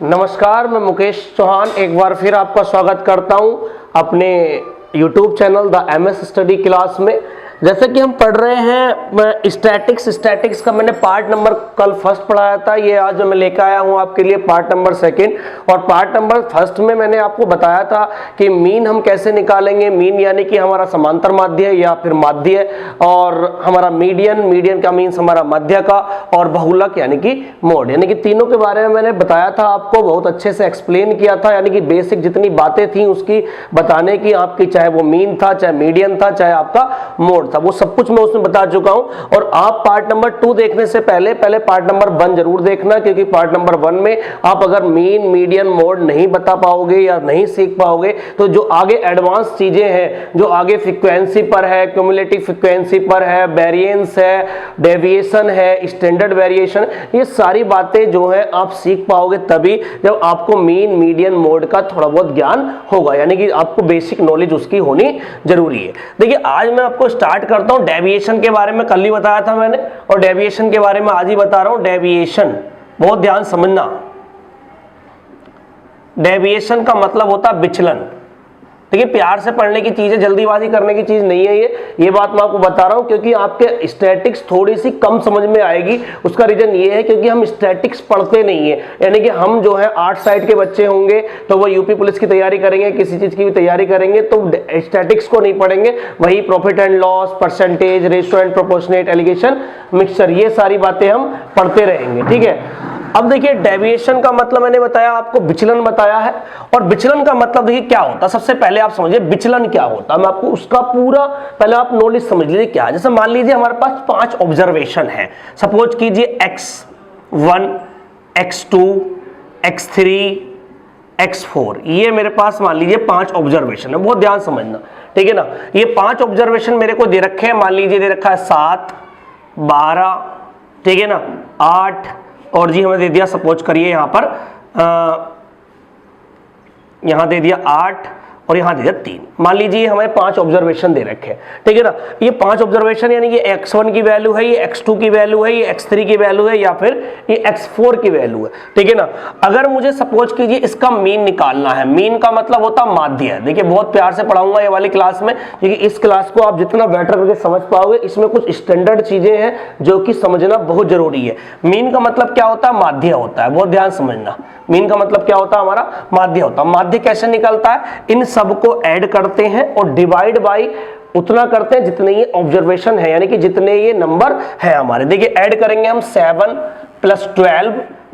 नमस्कार, मैं मुकेश चौहान एक बार फिर आपका स्वागत करता हूं अपने YouTube channel the MS study class में। जैसे कि हम पढ़ रहे हैं स्टैटिक्स का मैंने पार्ट नंबर कल फर्स्ट पढ़ाया था, ये आज मैं लेकर आया हूं आपके लिए पार्ट नंबर सेकंड। और पार्ट नंबर फर्स्ट में मैंने आपको बताया था कि मीन हम कैसे निकालेंगे। मीन यानी कि हमारा समांतर माध्य या फिर माध्य, और हमारा मीडियन का मीन्स हमारा मध्य का, और बहुलक यानी कि मोड, यानी कि तीनों के बारे में मैंने बताया था आपको, बहुत अच्छे से एक्सप्लेन किया था। यानी कि बेसिक जितनी बातें थी उसकी बताने की आपकी, चाहे वो मीन था, चाहे मीडियन था, चाहे आपका मोड था, वो सब कुछ मैं उसमें बता चुका हूं। और आप पार्ट नंबर 2 देखने से पहले पार्ट नंबर 1 जरूर देखना, क्योंकि पार्ट नंबर 1 में आप अगर मीन मीडियन मोड नहीं बता पाओगे या नहीं सीख पाओगे तो जो आगे एडवांस चीजें हैं, जो आगे फ्रीक्वेंसी पर है, क्यूमुलेटिव फ्रीक्वेंसी पर है, वेरिएंस है, डेविएशन है, स्टैंडर्ड वेरिएशन, ये सारी बातें जो है आप सीख पाओगे तभी जब आपको मीन मीडियन मोड का थोड़ा बहुत ज्ञान होगा, यानी कि आपको बेसिक नॉलेज उसकी होनी जरूरी है। देखिए आज मैं आपको स्टार्ट करता हूं डेविएशन के बारे में, कल ही बताया था मैंने, और डेविएशन के बारे में आज ही बता रहा हूं। डेविएशन बहुत ध्यान समझना, डेविएशन का मतलब होता है विचलन। देखिए प्यार से पढ़ने की चीज है, जल्दीबाजी करने की चीज नहीं है ये बात मैं आपको बता रहा हूं, क्योंकि आपके स्टैटिक्स थोड़ी सी कम समझ में आएगी। उसका रीजन ये है क्योंकि हम स्टैटिक्स पढ़ते नहीं है, यानी कि हम जो है आर्ट साइड के बच्चे होंगे तो वो यूपी पुलिस की तैयारी करेंगे, किसी चीज की भी तैयारी करेंगे तो स्टैटिक्स को नहीं पढ़ेंगे, वही profit and loss, percentage, ratio and proportionate, alligation, mixture, ये सारी बातें हम पढ़ते रहेंगे। ठीक है, अब देखिए डेविएशन का मतलब मैंने बताया आपको, विचलन बताया है। और विचलन का मतलब देखिए क्या होता है, सबसे पहले आप समझिए विचलन क्या होता है। मैं आपको उसका पूरा पहले आप नॉलेज समझ लीजिए क्या है। जैसे मान लीजिए हमारे पास 5 ऑब्जर्वेशन है, सपोज कीजिए x1, x2, x3, x4, ये मेरे पास मान लीजिए 5 ऑब्जर्वेशन है। बहुत ध्यान समझना, ठीक है ना। ये 5 ऑब्जर्वेशन मेरे को दे रखे हैं, मान लीजिए दे रखा है 7, 12, ठीक है ना, 8, और जी हमें दे दिया सपोज करिए यहां पर यहां दे दिया 8 और यहां दे दिया 3। मान लीजिए हमें 5 ऑब्जर्वेशन दे रखे हैं, ठीक है ना। ये 5 ऑब्जर्वेशन यानी ये x1 की वैल्यू है, ये x2 की वैल्यू है, ये x3 की वैल्यू है, या फिर ये x4 की वैल्यू है, ठीक है ना। अगर मुझे सपोज कीजिए इसका मीन निकालना है, मीन का मतलब होता है माध्य। देखिए बहुत प्यार से पढ़ाऊंगा ये वाली क्लास में, क्योंकि इस क्लास को आप जितना बेटर करके समझ पाओगे, इसमें कुछ स्टैंडर्ड चीजें हैं जो कि समझना बहुत जरूरी है। मीन का मतलब क्या होता है, माध्य होता है। बहुत ध्यान समझना, मीन का मतलब क्या होता है, हमारा माध्य होता है। माध्य कैसे निकलता है, इन सबको ऐड करते हैं और डिवाइड बाय उतना करते हैं जितने ये ऑब्जर्वेशन है, यानी कि जितने ये नंबर है हमारे। देखिए ऐड करेंगे हम 7 + 12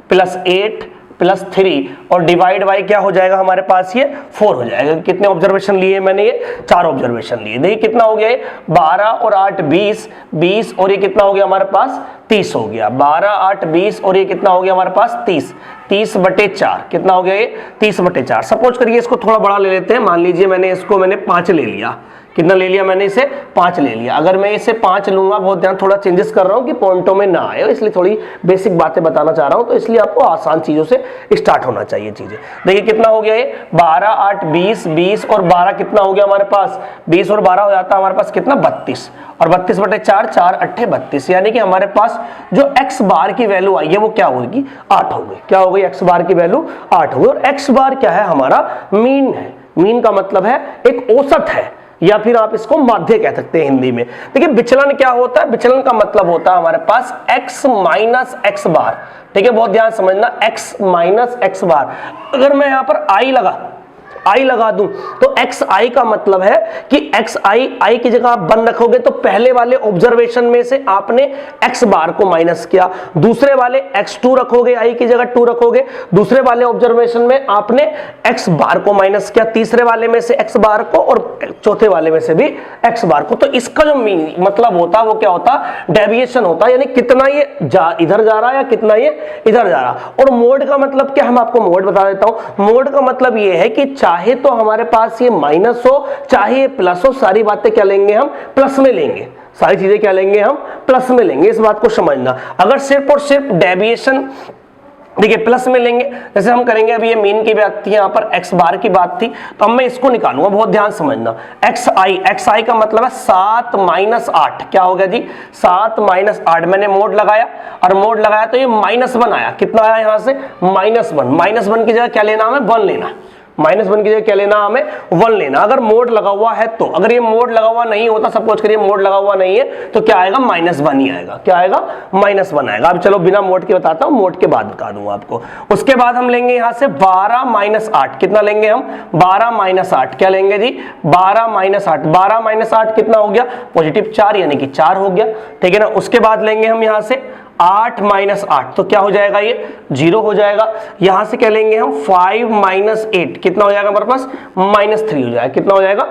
+ 8 + 3 और डिवाइड बाय क्या हो जाएगा हमारे पास, ये 4 हो जाएगा। कितने ऑब्जर्वेशन लिए मैंने, ये 4 ऑब्जर्वेशन लिए। देखिए कितना हो गया ये, 12 और 8 20 और ये कितना हो गया हमारे पास, 30 हो गया। 12, 8, 20 और ये कितना हो गया हमारे पास, 30/4। कितना हो गया ये, 30/4। सपोज करिए इसको थोड़ा बड़ा ले लेते हैं, मान लीजिए मैंने 5 ले लिया। कितना ले लिया मैंने, इसे 5 ले लिया। अगर मैं इसे 5 लूंगा, बहुत ध्यान, थोड़ा चेंजेस कर रहा हूं कि पॉइंटों में ना आए, इसलिए थोड़ी बेसिक बातें बताना चाह रहा हूं, तो इसलिए आपको आसान चीजों से स्टार्ट होना चाहिए चीजें। देखिए कितना हो गया ये, 12, 8, 20 और 12 कितना हो गया हमारे पास, 20 और 12 हो जाता है हमारे पास कितना, 32। और 32/4, 4 8 32, यानी कि हमारे पास जो x बार की वैल्यू आई है वो क्या होगी, 8 हो गई। क्या हो गई, x बार की वैल्यू 8 हो गई। और x बार क्या है, हमारा मीन है। मीन का मतलब है एक औसत है, या फिर आप इसको माध्य कह सकते हैं हिंदी में। देखिए विचलन क्या होता है, विचलन का मतलब होता है हमारे पास x - x बार। ठीक है, बहुत ध्यान समझना, x - x बार। अगर मैं यहां पर आई लगा दूं तो xi का मतलब है कि xi की जगह आप 1 रखोगे तो पहले वाले ऑब्जर्वेशन में से आपने x बार को माइनस किया, दूसरे वाले x2 रखोगे, i की जगह 2 रखोगे, दूसरे वाले ऑब्जर्वेशन में आपने x बार को माइनस किया, तीसरे वाले में से x बार को, और चौथे वाले में से भी x बार को। तो इसका जो मतलब होता है वो क्या होता है, डेविएशन होता है, यानी कितना ये इधर जा रहा है या कितना ये इधर जा रहा। और मोड का मतलब क्या, हम आपको मोड बता देता हूं। मोड का मतलब ये है कि चाहे तो हमारे पास ये माइनस हो, चाहे ये प्लस हो, सारी बातें क्या लेंगे हम, प्लस में लेंगे। सारी चीजें क्या लेंगे हम, प्लस में लेंगे। इस बात को समझना। अगर सिर्फ और सिर्फ डेविएशन देखिए प्लस में लेंगे, जैसे हम करेंगे अभी ये मीन की बात थी, यहाँ पर एक्स बार की बात थी, तो अब मैं इसको निकालूंगा, बहुत ध्यान समझना। एक्स आई का मतलब है 7 माइनस 8, क्या हो गया जी 7 माइनस 8, मैंने मोड लगाया और मोड लगाया तो ये -1 आया, कितना आया यहाँ से -1, -1 की जगह क्या लेना हमें 1 लेना, -1 की जगह क्या लेना हमें 1 लेना, अगर मोड लगा हुआ है तो। अगर ये मोड लगा हुआ नहीं होता, सपोज करिए मोड लगा हुआ नहीं है, तो क्या आएगा -1 ही आएगा, क्या आएगा -1 आएगा। अब चलो बिना मोड के बताता हूं, मोड के बाद बता दूंगा आपको। उसके बाद हम लेंगे यहां से 12 माइनस 8, कितना लेंगे हम 12 माइनस 8, क्या लेंगे जी 12 माइनस 8, 12 माइनस 8 कितना हो गया पॉजिटिव 4, यानी कि 4 हो गया, ठीक है ना। उसके बाद लेंगे हम यहां से 8 माइनस 8, तो क्या हो जाएगा ये 0 हो जाएगा। यहां से क्या लेंगे हम 5 माइनस 8, कितना हो जाएगा हमारे पास -3 हो जाएगा, कितना हो जाएगा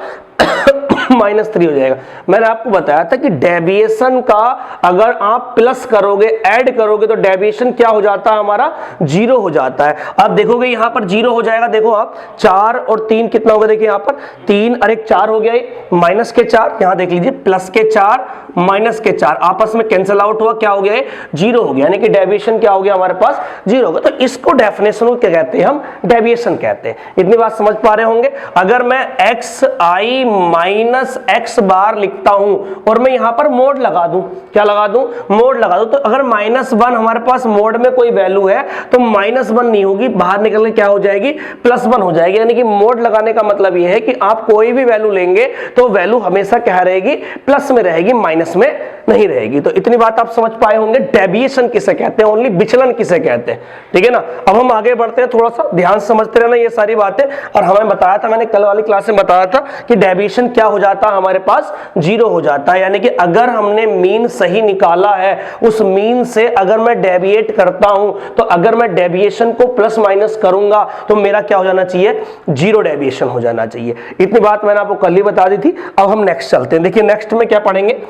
-3 हो जाएगा। मैंने आपको बताया था कि डेविएशन का अगर आप प्लस करोगे, ऐड करोगे, तो डेविएशन क्या हो जाता है हमारा 0 हो जाता है। आप देखोगे यहां पर 0 हो जाएगा, देखो आप 4 और 3 कितना होगा, देखिए यहां पर 3 और 1 4 हो गया, माइनस के 4, यहां देख लीजिए प्लस के 4 माइनस के 4 आपस में कैंसिल आउट हुआ, क्या हो गया 0 हो गया, यानी कि डेविएशन क्या हो गया हमारे पास 0 होगा। तो इसको डेफिनेशन क्या कहते हैं हम, डेविएशन कहते हैं। इतनी बात समझ पा रहे होंगे। अगर मैं एक्स आई माइनस एक्स बार लिखता हूं और मैं यहां पर मोड लगा दूं, क्या लगा दूं मोड लगा दूं, तो अगर -1 हमारे पास मोड में कोई वैल्यू है तो -1 नहीं होगी, बाहर निकल के क्या हो जाएगी +1 हो जाएगी। यानी कि मोड लगाने का मतलब यह है कि आप कोई भी वैल्यू लेंगे तो वैल्यू हमेशा क्या रहेगी प्लस में रहेगी, माइनस में नहीं रहेगी। तो इतनी बात आप समझ पाए होंगे डेविएशन किसे कहते हैं, ओनली विचलन किसे कहते हैं, ठीक है ना। अब हम आगे बढ़ते हैं, थोड़ा सा ध्यान समझते रहना ये सारी बातें। और हमें बताया था, मैंने कल वाली क्लास में बताया था कि डेविएशन क्या हो जाता है हमारे पास 0 हो जाता है। यानी कि अगर हमने मीन सही निकाला है, उस मीन से अगर मैं डेविएट करता हूं, तो अगर मैं डेविएशन को प्लस माइनस करूंगा तो मेरा क्या हो जाना चाहिए 0 डेविएशन हो जाना चाहिए। इतनी बात मैंने आपको कल ही बता दी थी। अब हम नेक्स्ट चलते हैं। देखिए नेक्स्ट में क्या पढ़ेंगे,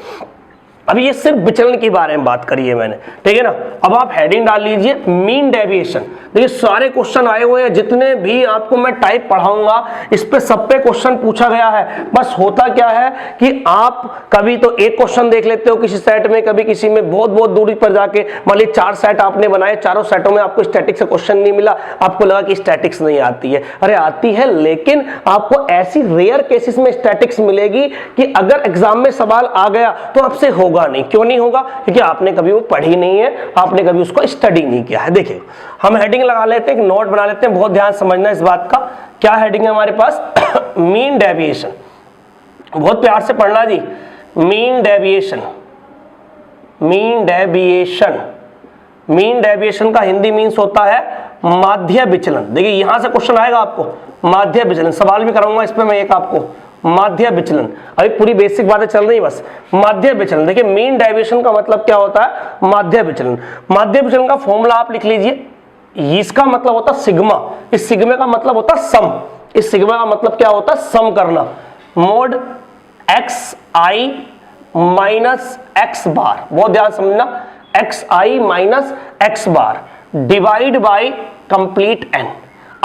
अभी ये सिर्फ विचलन के बारे में बात करी है मैंने, ठीक है ना। अब आप हेडिंग डाल लीजिए मीन डेविएशन। देखिए सारे क्वेश्चन आए हुए हैं, जितने भी आपको मैं टाइप पढ़ाऊंगा इस पे सब पे क्वेश्चन पूछा गया है। बस होता क्या है कि आप कभी तो एक क्वेश्चन देख लेते हो किसी सेट में, कभी किसी में बहुत दूरी पर जाके, मान लीजिए 4 सेट आपने बनाए, चारों सेटों में आपको स्टैटिक्स का क्वेश्चन नहीं मिला, आपको लगा कि स्टैटिक्स नहीं आती है। अरे आती है, लेकिन आपको ऐसी रेयर केसेस में स्टैटिक्स मिलेगी कि अगर एग्जाम में सवाल आ गया तो आपसे होगा नहीं। क्यों नहीं होगा? क्योंकि आपने कभी वो पढ़ी नहीं है, आपने कभी उसको स्टडी नहीं किया है। देखिए हम हेडिंग लगा लेते हैं, एक नोट बना लेते हैं, बहुत ध्यान समझना इस बात का। क्या हेडिंग है हमारे पास मीन डेविएशन, बहुत प्यार से पढ़ना जी। Mean deviation, mean deviation, mean deviation का हिंदी मीन्स होता है माध्य विचलन। देखिए यहां से क्वेश्चन आएगा आपको, माध्य विचलन, सवाल भी कराऊंगा इस पे मैं एक आपको, माध्य विचलन। अभी पूरी बेसिक बातें चल रही बस। माध्य विचलन, देखिए मीन डेविएशन का मतलब क्या होता है माध्य विचलन। माध्य विचलन का फॉर्मूला आप लिख लीजिए, इसका मतलब होता सिग्मा, इस सिग्मा का मतलब होता सम, इस सिग्मा का मतलब क्या होता सम करना। Mod X I minus X bar, बहुत ध्यान समझना, X I minus X bar divide by complete N.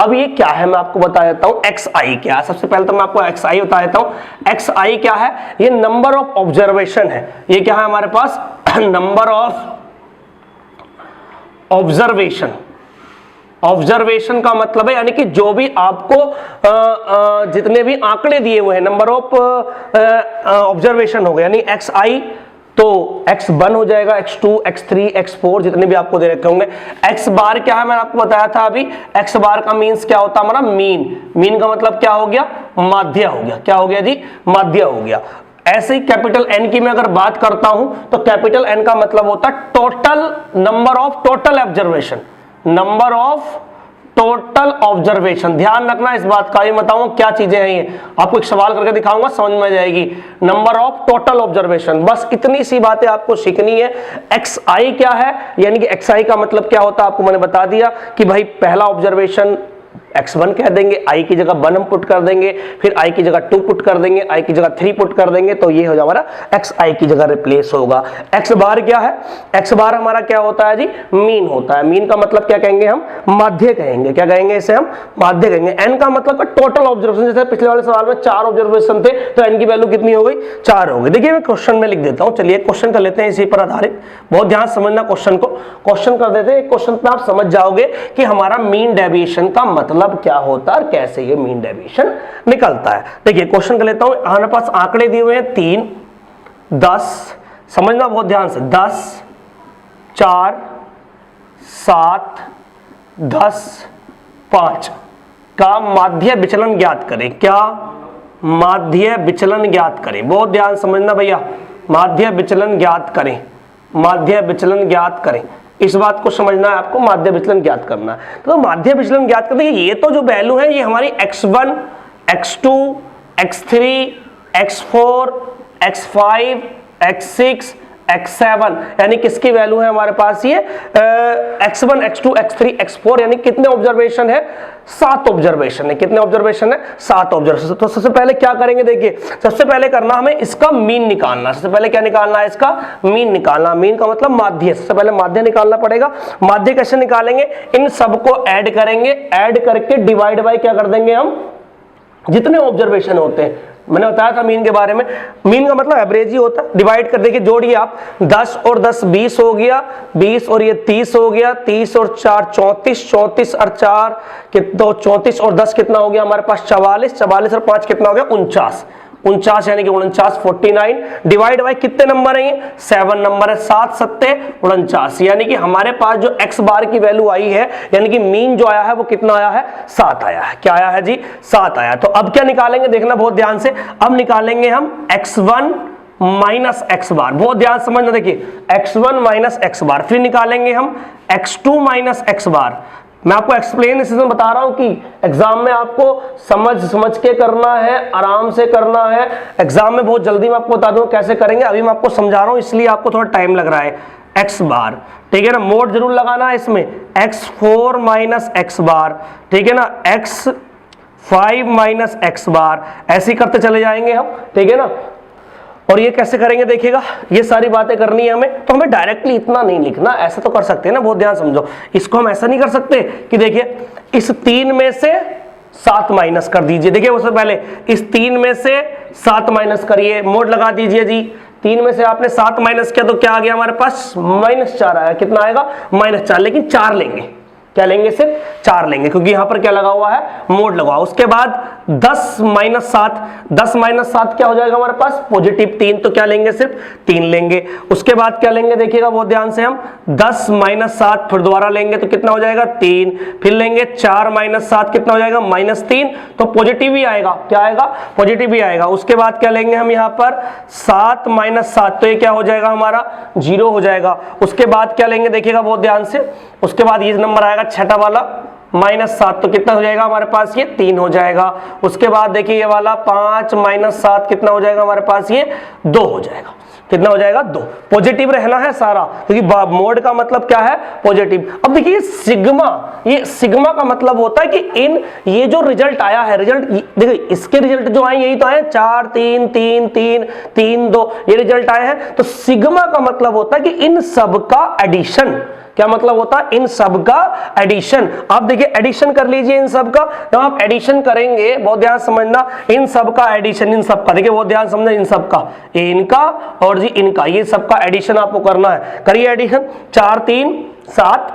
अब ये क्या है मैं आपको बता देता हूं, एक्स आई क्या है। सबसे पहले तो मैं आपको एक्स आई बता देता हूं। एक्स आई क्या है, ये नंबर ऑफ ऑब्जर्वेशन है। ये क्या है हमारे पास नंबर ऑफ ऑब्जर्वेशन। ऑब्जर्वेशन का मतलब है यानी कि जो भी आपको जितने भी आंकड़े दिए हुए हैं, नंबर ऑफ ऑब्जर्वेशन हो गए, यानी एक्स आई तो x1 हो जाएगा, x2, x3, x4 जितने भी आपको दे रखे होंगे। x बार क्या है मैंने आपको बताया था अभी, x बार का मीन्स क्या होता है हमारा मीन। मीन का मतलब क्या हो गया माध्य हो गया, क्या हो गया जी माध्य हो गया। ऐसे ही कैपिटल N की मैं अगर बात करता हूं तो कैपिटल N का मतलब होता है total number of total observation, number of total observation. ध्यान रखना इस बात का, ये बताऊंगा क्या चीजें हैं ये, आपको एक सवाल करके दिखाऊंगा समझ में आ जाएगी। नंबर ऑफ टोटल ऑब्जर्वेशन, बस इतनी सी बातें आपको सीखनी है। एक्स आई क्या है, यानी कि एक्स आई का मतलब क्या होता है आपको मैंने बता दिया कि भाई पहला ऑब्जर्वेशन x1 कह देंगे, i की जगह 1 हम पुट कर देंगे, फिर i की जगह 2 पुट कर देंगे, i की जगह 3 पुट कर देंगे, तो ये हो जाएगा हमारा xi की जगह रिप्लेस होगा। x बार क्या है? x बार हमारा क्या होता है जी? मीन होता है। मीन का मतलब क्या कहेंगे हम? माध्य कहेंगे। क्या कहेंगे इसे हम? माध्य कहेंगे। n का मतलब टोटल ऑब्जर्वेशन, जैसे पिछले वाले सवाल में 4 ऑब्जर्वेशन थे तो n की वैल्यू कितनी हो गई? 4 हो गई। देखिए मैं क्वेश्चन में लिख देता हूं, चलिए क्वेश्चन कर लेते हैं इसी पर आधारित। बहुत ध्यान समझना क्वेश्चन को, क्वेश्चन कर देते हैं। क्वेश्चन पे आप समझ जाओगे कि हमारा मीन डेविएशन का मतलब क्या होता है और कैसे ये मीन डेविएशन निकलता है। देखिए क्वेश्चन कर लेता हूं। हमारे पास आंकड़े दिए हुए हैं 3, 10, समझना बहुत ध्यान से, 10, 4, 7, 10, 5 का माध्य विचलन ज्ञात करें। क्या? माध्य विचलन ज्ञात करें। बहुत ध्यान समझना भैया, माध्य विचलन ज्ञात करें, माध्य विचलन ज्ञात करें। इस बात को समझना है आपको, माध्य विचलन ज्ञात करना है। तो माध्य विचलन ज्ञात करते हैं, ये तो जो वैल्यू है ये हमारी x1, x2, x3, x4, x5, x6, x7 यानी किसकी वैल्यू है हमारे पास? ये x1, x2, x3, x4 यानी कितने ऑब्जर्वेशन है? 7 ऑब्जर्वेशन है। कितने ऑब्जर्वेशन है? 7 ऑब्जर्वेशन। तो सबसे पहले क्या करेंगे? देखिए सबसे पहले करना हमें इसका मीन निकालना। सबसे पहले क्या निकालना है? इसका मीन निकालना। मीन का मतलब माध्य। सबसे पहले माध्य निकालना पड़ेगा। माध्य कैसे निकालेंगे? इन सबको ऐड करेंगे, ऐड करके डिवाइड बाय क्या कर देंगे हम? जितने ऑब्जर्वेशन होते हैं, मैंने बताया था मीन के बारे में, मीन का मतलब एवरेज ही होता है। डिवाइड कर देखिए, जोड़िए आप, 10 और 10 20 हो गया, 20 और ये 30 हो गया, 30 और 4 34, 34 और 4 कितना? 34 और 10 कितना हो गया हमारे पास? 44, 44 और 5 कितना हो गया? 49, 49 यानी कि 49, 49 डिवाइड बाय कितने नंबर है? ये 7 नंबर है, 7 सत्ते 49 यानी कि हमारे पास जो x बार की वैल्यू आई है, यानी कि मीन जो आया है वो कितना आया है? 7 आया है। क्या आया है जी? 7 आया। तो अब क्या निकालेंगे? देखना बहुत ध्यान से, अब निकालेंगे हम x1 माइनस x बार। बहुत ध्यान समझना, देखिए x1 माइनस x बार। फिर निकालेंगे हम x2 माइनस x बार। मैं आपको एक्सप्लेनेशन बता रहा हूं कि एग्जाम में आपको समझ के करना है, आराम से करना है। एग्जाम में बहुत जल्दी मैं आपको बता दूं कैसे करेंगे, अभी मैं आपको समझा रहा हूं इसलिए आपको थोड़ा टाइम लग रहा है। x बार, ठीक है ना, मोड जरूर लगाना है इसमें, x4 माइनस x बार, ठीक है ना, x5 माइनस x बार, ऐसे ही करते चले जाएंगे हम, ठीक है ना। और ये कैसे करेंगे देखिएगा, ये सारी बातें करनी है हमें, तो हमें डायरेक्टली इतना नहीं लिखना, ऐसा तो कर सकते हैं ना, बहुत ध्यान समझो। इसको हम ऐसा नहीं कर सकते कि देखिए इस 3 में से 7 माइनस कर दीजिए। देखिए उससे पहले इस 3 में से 7 माइनस करिए, मोड लगा दीजिए जी। 3 में से आपने 7 माइनस किया तो क्या आ गया हमारे पास? -4 आया। कितना आएगा? -4। लेकिन 4 लेंगे, क्या लेंगे? सिर्फ 4 लेंगे, क्योंकि यहां पर क्या लगा हुआ है? मोड लगा हुआ। उसके बाद 10 माइनस 7, 10 माइनस 7 क्या हो जाएगा हमारे पास? पॉजिटिव 3, तो क्या लेंगे? सिर्फ 3 लेंगे। उसके बाद क्या लेंगे देखिएगा बहुत ध्यान से, हम 10 माइनस 7 फिर दोबारा लेंगे तो कितना हो जाएगा? 3। फिर लेंगे 4 माइनस 7 कितना हो जाएगा? -3, तो पॉजिटिव ही आएगा। क्या आएगा? पॉजिटिव ही आएगा। उसके बाद क्या लेंगे हम यहाँ पर? 7 माइनस 7, तो ये क्या हो जाएगा हमारा? 0 हो जाएगा। उसके बाद क्या लेंगे देखिएगा बहुत ध्यान से, उसके बाद ये नंबर आएगा छठा वाला -7, तो कितना हो जाएगा हमारे पास? ये 3 हो जाएगा। उसके बाद देखिए ये वाला 5 माइनस 7 कितना हो जाएगा हमारे पास? ये 2 हो जाएगा। कितना हो जाएगा? 2। पॉजिटिव रहना है सारा, क्योंकि मोड का मतलब क्या है? पॉजिटिव। अब देखिए सिग्मा, ये सिग्मा का मतलब होता है कि इन ये जो रिजल्ट आया है, रिजल्ट देखिए इसके रिजल्ट जो आए यही तो आए, 4 3 3 3 3 2 ये रिजल्ट आए हैं। तो सिग्मा का मतलब होता है कि इन सब का एडिशन। क्या मतलब होता है? इन सब का एडिशन। आप देखिए एडिशन कर लीजिए इन सब का, जब आप एडिशन करेंगे बहुत ध्यान समझना, इन सब का एडिशन, इन सब का, देखिए बहुत ध्यान समझना, इन सब का, इनका और जी इनका, ये सब का एडिशन आपको करना है। करिए एडिशन, 4 3 7,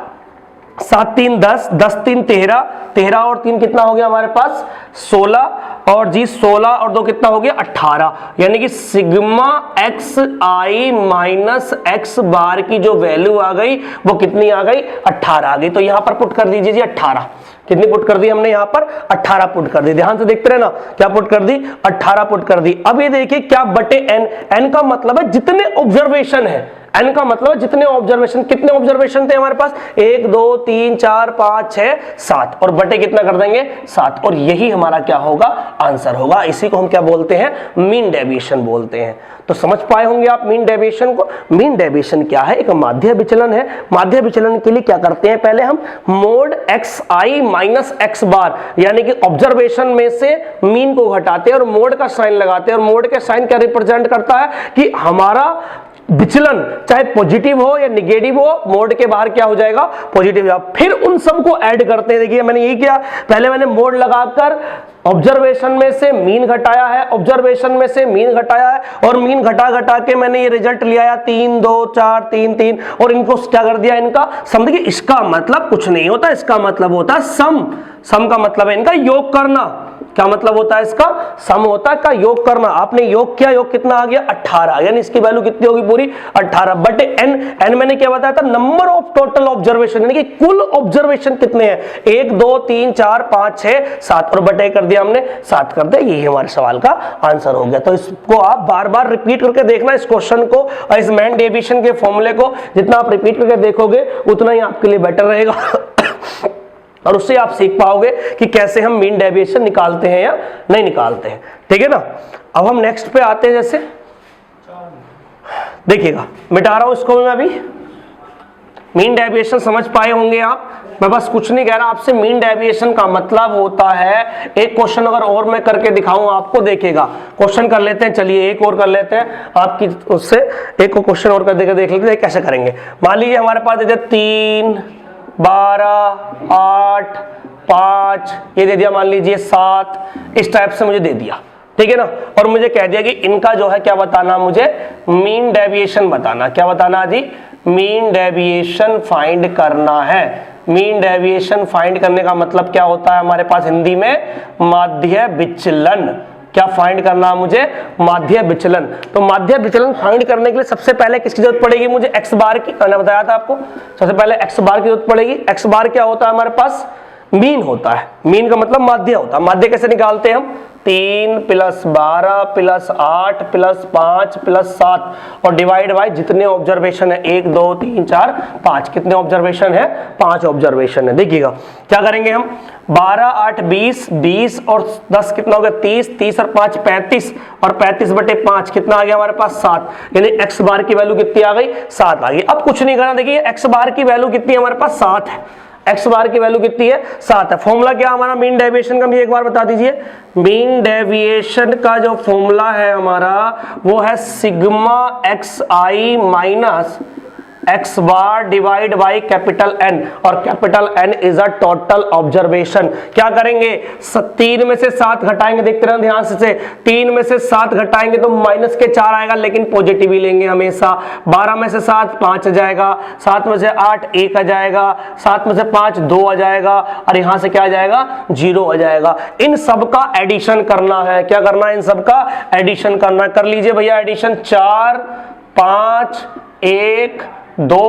7 3 10, 10 3 13, 13 और 3 कितना हो गया हमारे पास? 16, और जी 16 और 2 कितना हो गया? 18। यानी कि सिग्मा xi माइनस x बार की जो वैल्यू आ गई वो कितनी आ गई? 18 आ गई। तो यहां पर पुट कर दीजिए जी 18। कितनी पुट कर दी हमने यहाँ पर? 18 पुट कर दी। ध्यान से देखते रहे ना, क्या पुट कर दी? 18 पुट कर दी। अब ये देखिए क्या बटे n, n का मतलब है जितने ऑब्जर्वेशन है, n का मतलब जितने ऑब्जर्वेशन, कितने ऑब्जर्वेशन थे हमारे पास, 1 2 3 4 5 6 7 और बटे कितना कर देंगे 7, और यही हमारा क्या होगा आंसर होगा। इसी को हम क्या बोलते हैं, मीन डेविएशन बोलते हैं। तो समझ पाए होंगे आप मीन डेविएशन को। मीन डेविएशन क्या है, एक माध्य विचलन है। माध्य विचलन के लिए क्या करते हैं, पहले हम मोड xi माइनस x बार यानी कि ऑब्जर्वेशन में से मीन को घटाते हैं और मोड का साइन लगाते हैं, और मोड के साइन क्या रिप्रेजेंट करता है कि हमारा विचलन चाहे पॉजिटिव हो या निगेटिव हो, मोड के बाहर क्या हो जाएगा पॉजिटिव। फिर उन सबको ऐड करते हैं। देखिए मैंने यही किया, पहले मैंने मोड लगाकर ऑब्जर्वेशन में से मीन घटाया है, ऑब्जर्वेशन में से मीन घटाया है, और मीन घटा घटा के मैंने ये रिजल्ट लिया है 3 2 4 3 3, और इनको क्या कर दिया, इनका सम। देखिए इसका मतलब कुछ नहीं होता, इसका मतलब होता है सम। सम का मतलब है इनका योग करना। क्या मतलब होता है इसका, सम होता है का योग करना। आपने योग किया, योग कितना आ गया 18, यानी इसकी वैल्यू कितनी होगी पूरी 18 बटे n। n मैंने क्या बताया था, नंबर ऑफ टोटल ऑब्जर्वेशन, यानी कि कुल ऑब्जर्वेशन कितने हैं, 1 2 3 4 5 6 7, और बटे कर दिया हमने 7 कर दिया। यही हमारे सवाल का आंसर हो गया। तो इसको आप बार बार रिपीट करके देखना, इस क्वेश्चन को और इस मीन डेविएशन के फॉर्मूले को जितना आप रिपीट करके देखोगे उतना ही आपके लिए बेटर रहेगा और उससे आप सीख पाओगे कि कैसे हम मीन डेविएशन निकालते हैं या नहीं निकालते हैं। ठीक है ना। अब हम नेक्स्ट पे आते हैं। जैसे देखिएगा, मिटा रहा हूं इसको मैं अभी। मीन डेविएशन समझ पाए होंगे आप। मैं बस कुछ नहीं कह रहा आपसे, मीन डेविएशन का मतलब होता है, एक क्वेश्चन अगर और मैं करके दिखाऊं आपको, देखिएगा क्वेश्चन कर लेते हैं, चलिए एक और कर लेते हैं आपकी उससे, एक क्वेश्चन और कर देख लेते हैं कैसे करेंगे। मान लीजिए हमारे पास 3 12 8 5 ये दे दिया, मान लीजिए 7, इस टाइप से मुझे दे दिया। ठीक है ना। और मुझे कह दिया कि इनका जो है क्या बताना, मुझे मीन डेविएशन बताना। क्या बताना जी, मीन डेविएशन फाइंड करना है। मीन डेविएशन फाइंड करने का मतलब क्या होता है हमारे पास हिंदी में, माध्य विचलन। क्या फाइंड करना मुझे, माध्य विचलन। तो माध्य विचलन फाइंड करने के लिए सबसे पहले किसकी जरूरत पड़ेगी मुझे, x बार की। मैंने बताया था आपको, सबसे पहले x बार की जरूरत पड़ेगी। x बार क्या होता है हमारे पास, मीन होता है। मीन का मतलब माध्य होता है। माध्य कैसे निकालते हैं हम, 3 + 12 + 8 + 5 + 7 और डिवाइड बाय जितने ऑब्जर्वेशन है, 1 2 3 4 5, कितने ऑब्जर्वेशन है, 5 ऑब्जर्वेशन है। देखिएगा क्या करेंगे हम, 12 8 20 20 और 10 कितना हो गया 30 30 और 5 35 और 35 बटे 5 कितना आ गया हमारे पास 7, यानी x बार की वैल्यू कितनी आ गई 7 आ गई। अब कुछ नहीं करना, देखिए x बार की वैल्यू कितनी है हमारे पास 7 है। x बार की वैल्यू कितनी है 7 है। फॉर्मूला क्या हमारा मीन डेविएशन का, भी एक बार बता दीजिए। मीन डेविएशन का जो फॉर्मूला है हमारा वो है sigma xi minus x bar divide by capital N, और capital N is a total observation. क्या करेंगे, 3 में से 7 घटाएंगे, देखते रहना ध्यान से। 3 में से 7 घटाएंगे तो माइनस के 4 आएगा, लेकिन पॉजिटिव ही लेंगे हमेशा। 12 में से 7 5 आ जाएगा, 7 में से 8 1 आ जाएगा, 7 में से 5 2 आ जाएगा, और यहां से क्या आ जाएगा 0 आ जाएगा। इन सब का एडिशन करना है। क्या करना है, इन सब का एडिशन करना। कर लीजिए भैया एडिशन, 4 5 1 2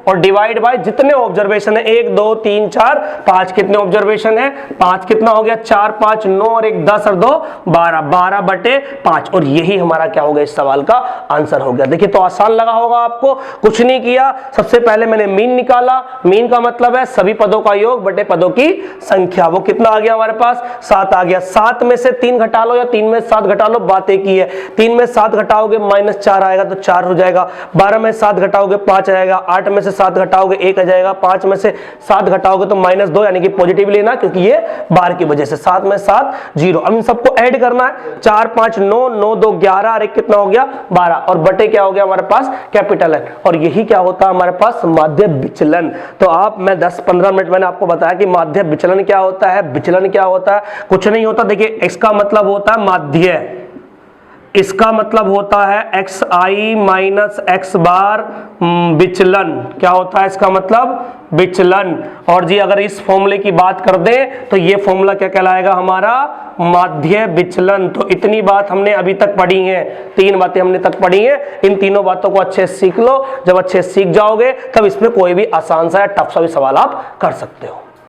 और डिवाइड बाय जितने ऑब्जर्वेशन है, 1 2 3 4 5, कितने ऑब्जर्वेशन है 5, कितना हो गया 4 5 9 और 1 10 और 2 12, 12 बटे 5, और यही हमारा क्या हो गया इस सवाल का आंसर हो गया। देखिए तो आसान लगा होगा आपको, कुछ नहीं किया। सबसे पहले मैंने मीन निकाला। मीन का मतलब है सभी पदों का योग बटे पदों की संख्या। वो कितना आ गया हमारे पास 7 आ गया। 7 में से 3 घटा लो या 3 में 7 घटा लो, बातें की है। 3 में 7 घटाओगे -4 आएगा तो 4 हो जाएगा। 12 में 7 घटाओगे 5 आएगा। 8 में से 7 घटाओगे 1 आ जाएगा। 5 में से 7 घटाओगे तो -2, यानी कि पॉजिटिव लेना, क्योंकि ये बार की वजह से। 7 में 7 0। अब इन सबको ऐड करना है, 4 5 9 9 2 11 और 1 कितना हो गया 12, और बटे क्या हो गया हमारे पास कैपिटल है। और यही क्या होता है हमारे पास माध्य विचलन। तो आप मैं 10-15 मिनट मैंने आपको बताया कि माध्य विचलन क्या होता है, विचलन क्या होता है। कुछ नहीं होता। देखिए इसका मतलब होता है माध्य, इसका मतलब होता है xi माइनस x बार विचलन। क्या होता है इसका मतलब विचलन। और जी अगर इस फॉर्मूले की बात कर दें तो ये फॉर्मूला क्या कहलाएगा हमारा माध्य विचलन। तो इतनी बात हमने अभी तक पढ़ी है, 3 बातें हमने तक पढ़ी हैं। इन तीनों बातों को अच्छे से सीख लो। जब अच्छे से सीख जाओगे तब इसमें कोई भी आसान सा या टफ सा भी सवाल आप कर सकते हो।